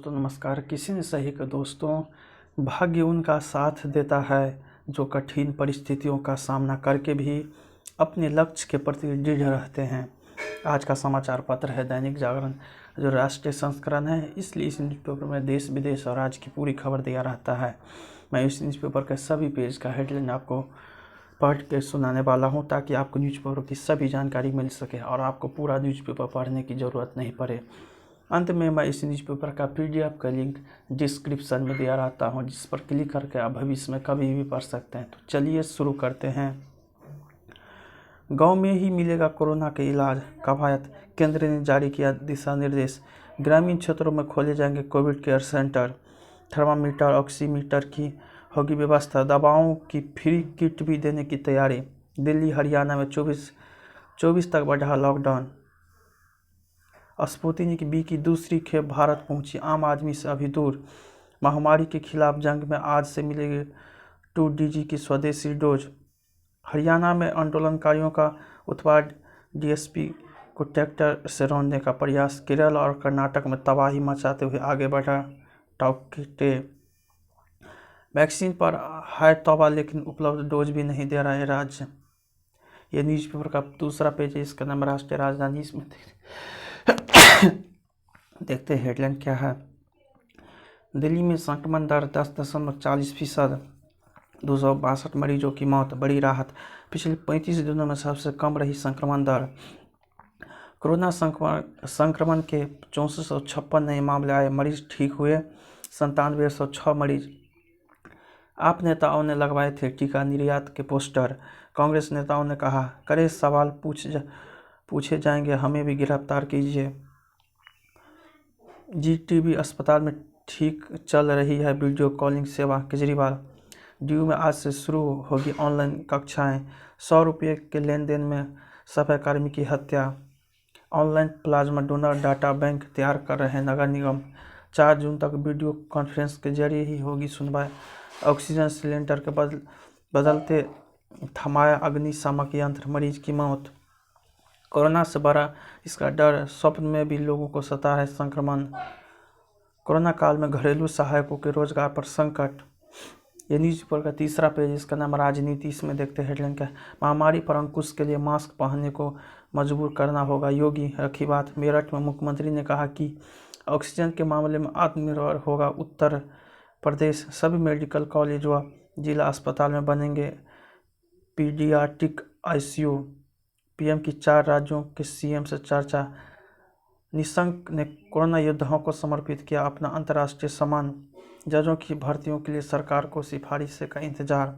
दोस्तों नमस्कार। किसी ने सही कहा दोस्तों, भाग्य उनका साथ देता है जो कठिन परिस्थितियों का सामना करके भी अपने लक्ष्य के प्रति दृढ़ रहते हैं। आज का समाचार पत्र है दैनिक जागरण, जो राष्ट्रीय संस्करण है, इसलिए इस न्यूज़पेपर में देश विदेश और आज की पूरी खबर दिया रहता है। मैं इस न्यूज़पेपर के सभी पेज का हेडलाइन आपको पढ़ के सुनाने वाला हूं, ताकि आपको न्यूज़पेपर की सभी जानकारी मिल सके और आपको पूरा न्यूज़पेपर पढ़ने की ज़रूरत नहीं पड़े। अंत में मैं इस न्यूज़पेपर का PDF का लिंक डिस्क्रिप्शन में दिया रहता हूं, जिस पर क्लिक करके आप भविष्य में कभी भी पढ़ सकते हैं। तो चलिए शुरू करते हैं। गांव में ही मिलेगा कोरोना के इलाज, कवायद केंद्र ने जारी किया दिशा निर्देश। ग्रामीण क्षेत्रों में खोले जाएंगे Covid care centre, thermometer oximeter की होगी व्यवस्था, दवाओं की फ्री किट भी देने की तैयारी। दिल्ली हरियाणा में 24 तक बढ़ा लॉकडाउन। स्पुतनिक V की दूसरी खेप भारत पहुंची, आम आदमी से अभी दूर। महामारी के खिलाफ जंग में आज से मिलेगी 2DG की स्वदेशी डोज। हरियाणा में आंदोलनकारियों का उत्पाद, DSP को ट्रैक्टर से रौंदने का प्रयास। केरल और कर्नाटक में तबाही मचाते हुए आगे बढ़ा टॉक्टे। वैक्सीन पर है तौबा, लेकिन उपलब्ध डोज भी नहीं दे रहा है राज्य। ये न्यूज़पेपर का दूसरा पेज है, इसका नाम राष्ट्रीय राजधानी। इसमें देखते हैं हेडलाइन क्या है। दिल्ली में संक्रमण दर 10.40%, 262 मरीजों की मौत, बड़ी राहत। पिछले 35 दिनों में सबसे कम रही संक्रमण दर। कोरोना संक्रमण के 6456 नए मामले आए, मरीज ठीक हुए 9706 मरीज। आप नेताओं ने लगवाए थे टीका निर्यात के पोस्टर। कांग्रेस नेताओं ने कहा, कड़े सवाल पूछे जाएंगे, हमें भी गिरफ्तार कीजिए। GTB अस्पताल में ठीक चल रही है वीडियो कॉलिंग सेवा, केजरीवाल। DU में आज से शुरू होगी ऑनलाइन कक्षाएं। 100 रुपये के लेन देन में सफाईकर्मी की हत्या। Online plasma donor data bank तैयार कर रहे नगर निगम। 4 जून तक वीडियो कॉन्फ्रेंस के जरिए ही होगी सुनवाई। ऑक्सीजन सिलेंडर के बदलते थमाया अग्निशामक यंत्र, मरीज की मौत। कोरोना से बड़ा इसका डर, स्वप्न में भी लोगों को सता है संक्रमण। कोरोना काल में घरेलू सहायकों के रोजगार पर संकट। ये न्यूज़पेपर का तीसरा पेज, इसका नाम राजनीति। इसमें देखते हैं हेडलाइन क्या। महामारी पर अंकुश के लिए मास्क पहनने को मजबूर करना होगा, योगी रखी बात। मेरठ में मुख्यमंत्री ने कहा कि ऑक्सीजन के मामले में आत्मनिर्भर होगा उत्तर प्रदेश। सभी मेडिकल कॉलेज व जिला अस्पताल में बनेंगे पीडियाट्रिक ICU। PM की 4 राज्यों के CM से चर्चा। निशंक ने कोरोना योद्धाओं को समर्पित किया अपना अंतर्राष्ट्रीय सम्मान। जजों की भर्तियों के लिए सरकार को सिफारिश का इंतजार।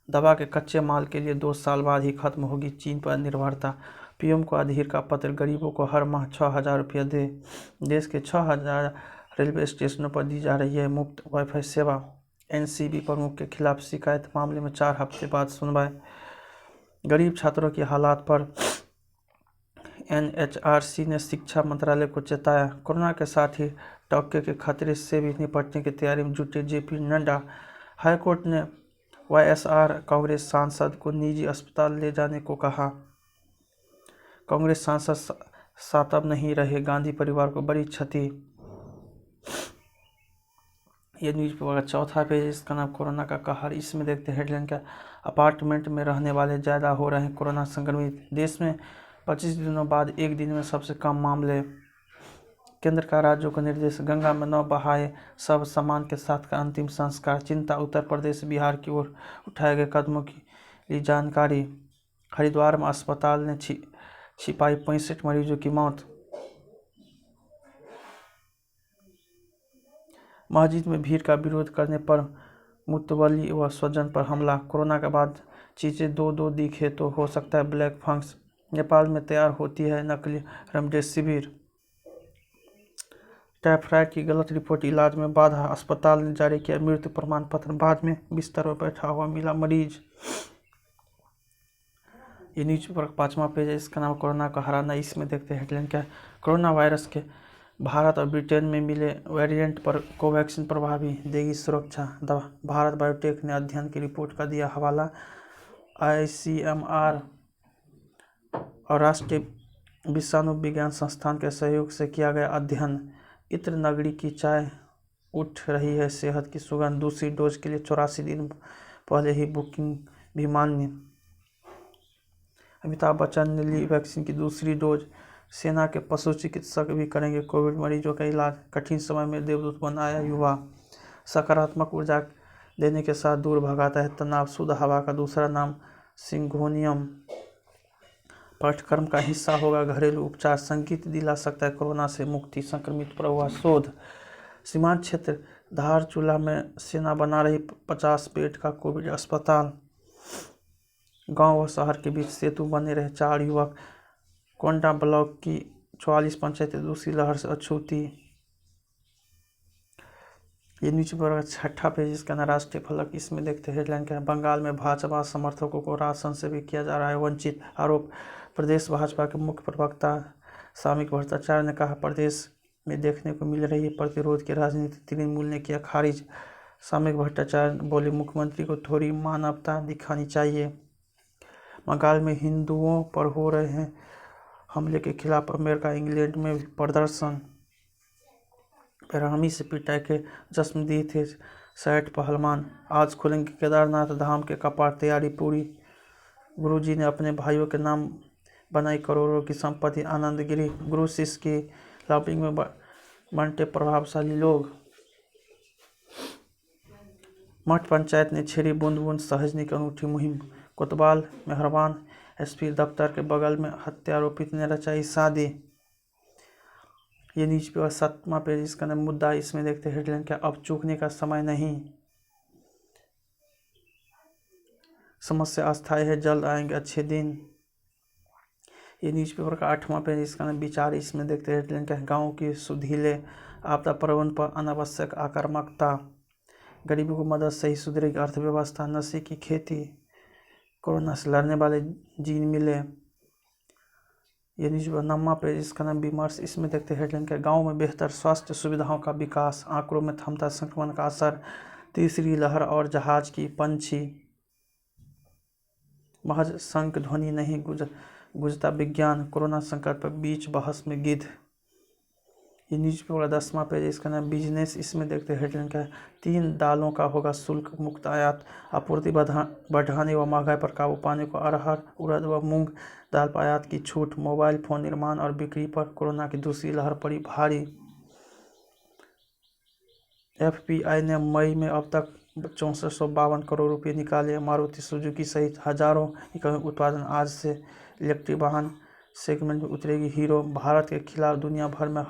दवा के कच्चे माल के लिए 2 साल बाद ही खत्म होगी चीन पर निर्भरता। PM को अधीर का पत्र, गरीबों को हर माह 6000 रुपये दे। देश के 6000 रेलवे स्टेशनों पर दी जा रही है मुफ्त वाईफाई सेवा। NCB प्रमुख के खिलाफ शिकायत, मामले में 4 हफ्ते बाद सुनवाई। गरीब छात्रों की हालात पर NHRC ने शिक्षा मंत्रालय को चेताया। कोरोना के साथ ही टॉक्टे के खतरे से भी निपटने की तैयारी में जुटे JP नड्डा। हाईकोर्ट ने YSR कांग्रेस सांसद को निजी अस्पताल ले जाने को कहा। कांग्रेस सांसद सातब नहीं रहे, गांधी परिवार को बड़ी क्षति। ये न्यूज़पेपर का चौथा पेज, इसका नाम कोरोना का कहर। इसमें देखते हैं हेडलाइन का। अपार्टमेंट में रहने वाले ज़्यादा हो रहे हैं कोरोना संक्रमित। देश में 25 दिनों बाद एक दिन में सबसे कम मामले। केंद्र का राज्यों को निर्देश, गंगा में न बहाए, सब सम्मान के साथ का अंतिम संस्कार। चिंता, उत्तर प्रदेश बिहार की ओर उठाए गए कदमों की ली जानकारी। हरिद्वार में अस्पताल ने छिपाई 65 मरीजों की मौत। मस्जिद में भीड़ का विरोध करने पर मुतवल्ली व स्वजन पर हमला। कोरोना के बाद चीज़ें दो दिखे तो हो सकता है ब्लैक फंगस। नेपाल में तैयार होती है नकली रेमडेसिविर। टाइफाइड की गलत रिपोर्ट, इलाज में बाधा। अस्पताल ने जारी किया मृत्यु प्रमाण पत्र, बाद में बिस्तर पर बैठा हुआ मिला मरीज। ये न्यूज़पेपर का 5वां पेज है, इसका नाम कोरोना का हराना। इसमें देखते हैं हेडलाइन क्या है। कोरोना वायरस के भारत और ब्रिटेन में मिले वेरिएंट पर कोवैक्सीन प्रभावी देगी सुरक्षा। भारत बायोटेक ने अध्ययन की रिपोर्ट का दिया हवाला। ICMR और राष्ट्रीय विषाणु विज्ञान संस्थान के सहयोग से किया गया अध्ययन। इत्र नगरी की चाय उठ रही है सेहत की सुगंध। दूसरी डोज के लिए 84 दिन पहले ही बुकिंग भी मान्य। अमिताभ बच्चन ने ली वैक्सीन की दूसरी डोज। सेना के पशु चिकित्सक भी करेंगे कोविड मरीजों का इलाज। कठिन समय में देवदूत बनाया युवा। सकारात्मक ऊर्जा देने के साथ दूर भगाता है तनाव। शुद्ध हवा का दूसरा नाम सिंघोनियम पाठ्यक्रम का हिस्सा होगा। घरेलू उपचार संगीत दिला सकता है कोरोना से मुक्ति। संक्रमित पर हुआ शोध। सीमांत क्षेत्र धारचूला में सेना बना रही 50 बेड का कोविड अस्पताल। गांव व शहर के बीच सेतु बने रहे। 4 युवक। कोंडा ब्लॉक की 44 पंचायतें दूसरी लहर से अछूती। ये न्यूज़पेपर का छठा पेज, इसका ना राष्ट्रीय फलक। इसमें देखते हैं हेडलाइन क्या है। बंगाल में भाजपा समर्थकों को राशन से भी किया जा रहा है वंचित। आरोप। प्रदेश भाजपा के मुख्य प्रवक्ता सामयिक भट्टाचार्य ने कहा, प्रदेश में देखने को मिल रही है प्रतिरोध की राजनीति। तृणमूल ने किया खारिज। सामयिक भट्टाचार्य बोले, मुख्यमंत्री को थोड़ी मानवता दिखानी चाहिए। बंगाल में हिंदुओं पर हो रहे हैं हमले के खिलाफ अमेरिका इंग्लैंड में भी प्रदर्शन। बेरहमी से पिटाई के जश्न दिए थे 60 पहलवान। आज खुलेंगे केदारनाथ धाम के कपाट, तैयारी पूरी। गुरुजी ने अपने भाइयों के नाम बनाई करोड़ों की संपत्ति। आनंद गिरी। गुरु शिष्य की लॉबिंग में बंटे प्रभावशाली लोग। मठ पंचायत ने छेड़ी बूंद बूंद सहजनी की अनूठी मुहिम। कोतवाल मेहरबान एसपी दफ्तर के बगल में हत्या आरोपित ने रचाई शादी। ये न्यूज़पेपर 7वां पेज, इसका नाम मुद्दा। इसमें देखते हैं हेडलाइन क्या, अब चूकने का समय नहीं। समस्या अस्थायी है, जल्द आएंगे अच्छे दिन। ये न्यूज़पेपर का 8वां पेज, इसका नाम विचार। इसमें देखते हैं हेडलाइन क्या है, गाँव की सुधीले आपदा प्रबंधन पर अनावश्यक आक्रामकता। गरीबों को मदद से ही सुधरेगी अर्थव्यवस्था। नशे की खेती। कोरोना से लड़ने वाले जीन मिले। ये न्यूज़पेपर 9वां पेज, इसका नाम विमर्श। इसमें देखते हैं हेडलाइन क्या, गाँव में बेहतर स्वास्थ्य सुविधाओं का विकास। आंकड़ों में थमता संक्रमण का असर। तीसरी लहर और जहाज की पंछी। महज शंख ध्वनि नहीं गुजता विज्ञान। कोरोना संकट पर बीच बहस में गिद्ध। ये न्यूज़पेपर 10वां पेज, इसका नाम बिजनेस। इसमें देखते हैं हेडलाइन क्या है, 3 दालों का होगा शुल्क मुक्त आयात। आपूर्ति बढ़ाने व महंगाई पर काबू पाने को अरहर, उड़द व मूंग दाल पर आयात की छूट। मोबाइल फोन निर्माण और बिक्री पर कोरोना की दूसरी लहर पड़ी भारी। एफपीआई ने मई में अब तक 6452 करोड़ रुपए निकाले। मारुति सुजुकी सहित हजारों इकाइयों उत्पादन। आज से इलेक्ट्रिक वाहन सेगमेंट में उतरेगी हीरो। भारत के खिलाफ दुनिया भर में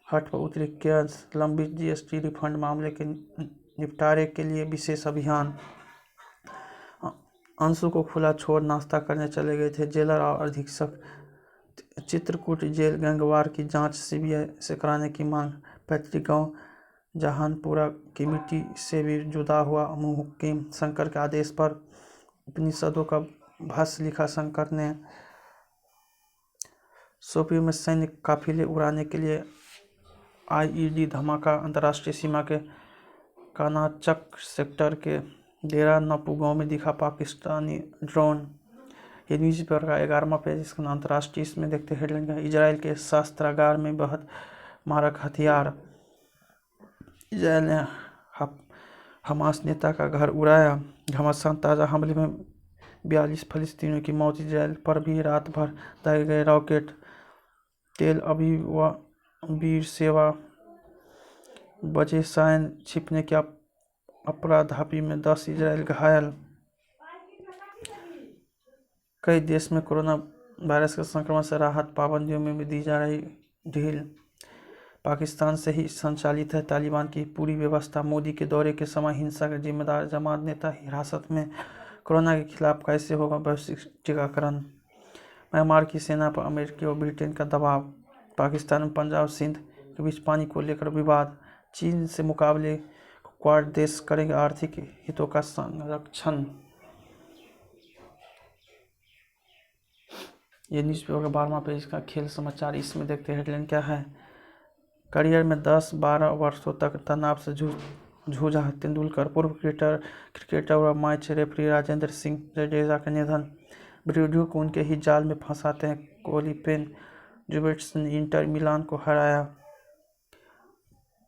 हट पर उतरी केयर्स। लंबित जीएसटी रिफंड मामले के निपटारे के लिए विशेष अभियान। अंशु को खुला छोड़ नाश्ता करने चले गए थे जेलर और अधीक्षक। चित्रकूट जेल गैंगवार की जांच सीबीआई से कराने की मांग। पैतृक गांव जहानपुरा की मिट्टी से भी जुदा हुआ मुहक्किम। शंकर के आदेश पर उपनिषदों का भाष्य लिखा शंकर ने। शोपियां में सैन्य काफिले उड़ाने के लिए आईईडी धमाका। अंतर्राष्ट्रीय सीमा के कानाचक सेक्टर के डेरा नपू गांव में दिखा पाकिस्तानी ड्रोन। ये न्यूज़पेपर का 11वां पेज, इसका नाम अंतर्राष्ट्रीय। इसमें देखते हेडलाइन का, इजराइल के शस्त्रागार में बहुत मारक हथियार। इजराइल ने हमास नेता का घर उड़ाया। घमासान ताज़ा हमले में 42 फलस्तीनियों की मौत। इजराइल पर भी रात भर दागे गए रॉकेट। तेल अवीव व वीर सेवा बजे सायन छिपने के अपराधापी में 10 इजराइल घायल। कई देश में कोरोना वायरस के संक्रमण से राहत। पाबंदियों में भी दी जा रही ढील। पाकिस्तान से ही संचालित है तालिबान की पूरी व्यवस्था। मोदी के दौरे के समय हिंसा के जिम्मेदार जमात नेता हिरासत में। कोरोना के खिलाफ कैसे होगा वैश्विक टीकाकरण। म्यांमार की सेना पर अमेरिका और ब्रिटेन का दबाव। पाकिस्तान में पंजाब सिंध के बीच पानी को लेकर विवाद। चीन से मुकाबले क्वाड देश करेंगे आर्थिक हितों का संरक्षण। ये न्यूज़पेपर का 12वां पेज का खेल समाचार। इसमें देखते हैं हेडलाइन क्या है, करियर में 10-12 वर्षों तक तनाव से जूझा तेंदुलकर। पूर्व क्रिकेटर और मैच रेफरी राजेंद्र सिंह जडेजा का निधन। ब्रीडू को उनके ही जाल में फंसाते हैं कोहली। पेन जुवेंटस ने इंटर मिलान को हराया।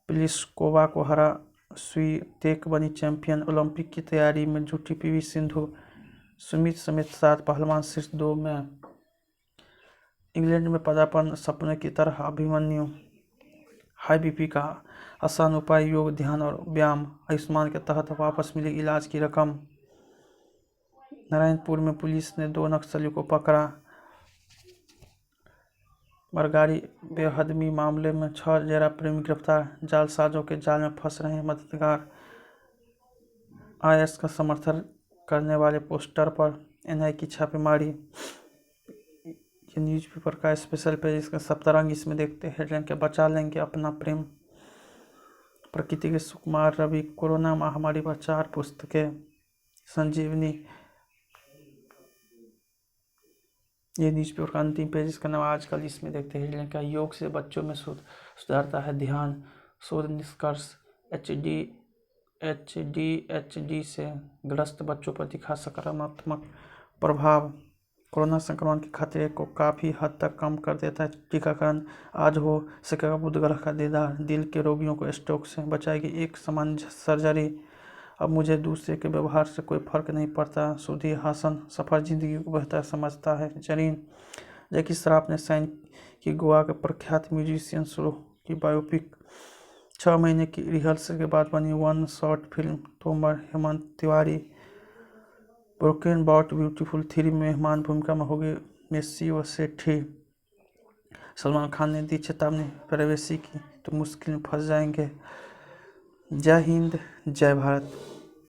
प्लिस्कोवा को हरा स्वीतेक बनी चैंपियन। ओलंपिक की तैयारी में जुटी पीवी सिंधु, सुमित समेत 7 पहलवान शीर्ष 2 में। इंग्लैंड में पदार्पण सपने की तरह अभिमन्यु। हाई बीपी का आसान उपाय योग, ध्यान और व्यायाम। आयुष्मान के तहत वापस मिली इलाज की रकम। नारायणपुर में पुलिस ने 2 नक्सलियों को पकड़ा। बरगाड़ी बेहदमी मामले में 6 डेरा प्रेमी गिरफ्तार। जालसाजों के जाल में फंस रहे मददगार। आईएस का समर्थन करने वाले पोस्टर पर एनआई की छापेमारी। ये न्यूज़पेपर का स्पेशल पेज, इसका सप्तरंग। इसमें देखते हैं हेडलाइन के बचा लेंगे अपना प्रेम। प्रकृति के सुकुमार रवि। कोरोना महामारी पर 4 पुस्तकें। संजीवनी। ये न्यूज़पेपर का अंतिम पेज, इसका नाम आजकल। इसमें देखते हैं हेडलाइन का योग से बच्चों में सुधारता है ध्यान। शोध निष्कर्ष। एचडी से ग्रस्त बच्चों पर दिखा सकारात्मक प्रभाव। कोरोना संक्रमण के खतरे को काफ़ी हद तक कम कर देता है टीकाकरण। आज हो सकेगा बुध ग्रह का दीदार। दिल के रोगियों को स्ट्रोक से बचाएगी एक समान सर्जरी। अब मुझे दूसरे के व्यवहार से कोई फर्क नहीं पड़ता। सुधीर हासन सफल जिंदगी को बेहतर समझता है। जरीन। जैकी श्रॉफ ने साइन की गोवा के प्रख्यात म्यूजिशियन शुरू की बायोपिक। 6 महीने की रिहर्सल के बाद बनी 1 shot film. Tomar. Hemant Tiwari. Broken but beautiful 3 में मेहमान भूमिका में होगी मेसी व सेठी। सलमान खान ने दी चेतावनी, प्राइवेसी की तो मुश्किल में फंस जाएंगे। जय हिंद, जय भारत।